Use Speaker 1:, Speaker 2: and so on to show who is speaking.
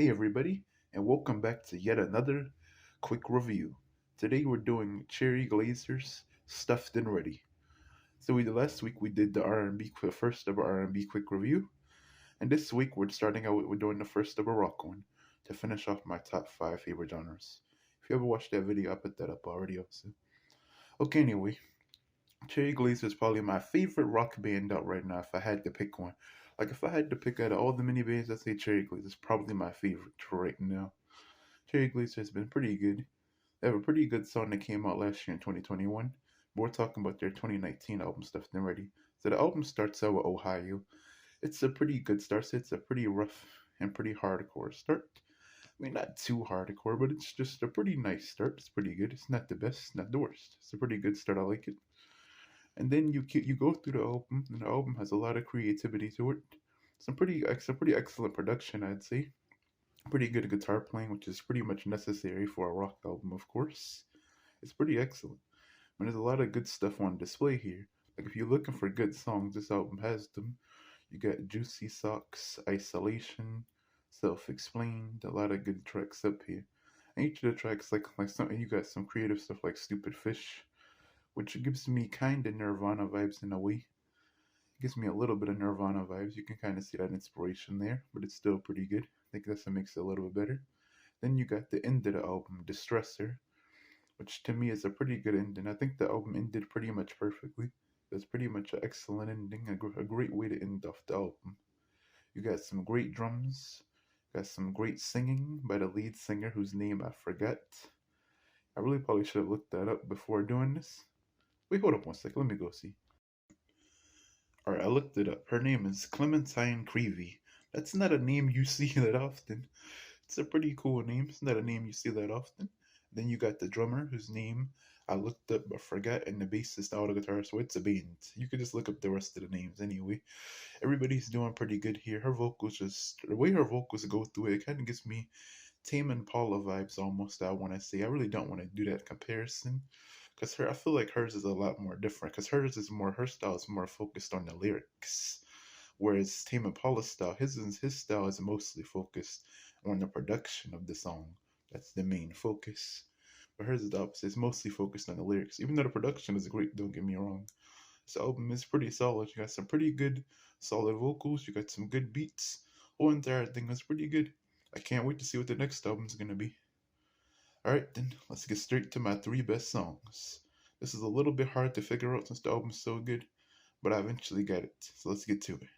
Speaker 1: Hey everybody, and welcome back to yet another quick review. Today we're doing Cherry Glazer's Stuffed and Ready. So last week we did the R&B first ever R&B quick review, and this week we're starting out with doing the first ever rock one to finish off my top five favorite genres. If you ever watched that video, I put that up already also. Okay, anyway, Cherry Glazerr is probably my favorite rock band out right now if I had to pick one. Like if I had to pick out of all the mini bands, I'd say Cherry Glazerr is probably my favorite right now. Cherry Glazerr has been pretty good. They have a pretty good song that came out last year in 2021. But we're talking about their 2019 album stuff then ready. So the album starts out with Ohio. It's a pretty good start. So it's a pretty rough and pretty hardcore start. I mean, not too hardcore, but it's just a pretty nice start. It's pretty good. It's not the best, not the worst. It's a pretty good start. I like it. And then you go through the album, and the album has a lot of creativity to it. Some pretty excellent production, I'd say. Pretty good guitar playing, which is pretty much necessary for a rock album, of course. It's pretty excellent. And there's a lot of good stuff on display here. Like if you're looking for good songs, this album has them. You got Juicy Socks, Isolation, Self Explained, a lot of good tracks up here. And each of the tracks like something you got some creative stuff like Stupid Fish, which gives me kinda Nirvana vibes in a way. It gives me a little bit of Nirvana vibes. You can kinda see that inspiration there, but it's still pretty good. I think that's what makes it a little bit better. Then you got the end of the album, Distressor, which to me is a pretty good ending. I think the album ended pretty much perfectly. It's pretty much an excellent ending, a great way to end off the album. You got some great drums, got some great singing by the lead singer whose name I forgot. I really probably should have looked that up before doing this. Wait, hold up one second. Let me go see. Alright, I looked it up. Her name is Clementine Creevy. That's not a name you see that often. It's a pretty cool name. It's not a name you see that often. Then you got the drummer, whose name I looked up but forgot, and the bassist, all the guitars. So it's a band. You could just look up the rest of the names anyway. Everybody's doing pretty good here. Her vocals just the way her vocals go through it kind of gives me Tame and Paula vibes almost. I want to say I really don't want to do that comparison because her I feel like hers is a lot more different because her style is more focused on the lyrics. Whereas Tame Impala's style, his style is mostly focused on the production of the song. That's the main focus. But hers is the opposite. It's mostly focused on the lyrics. Even though the production is great, don't get me wrong. This album is pretty solid. You got some pretty good, solid vocals. You got some good beats. Whole entire thing is pretty good. I can't wait to see what the next album's gonna be. Alright then, let's get straight to my three best songs. This is a little bit hard to figure out since the album's so good, but I eventually got it. So let's get to it.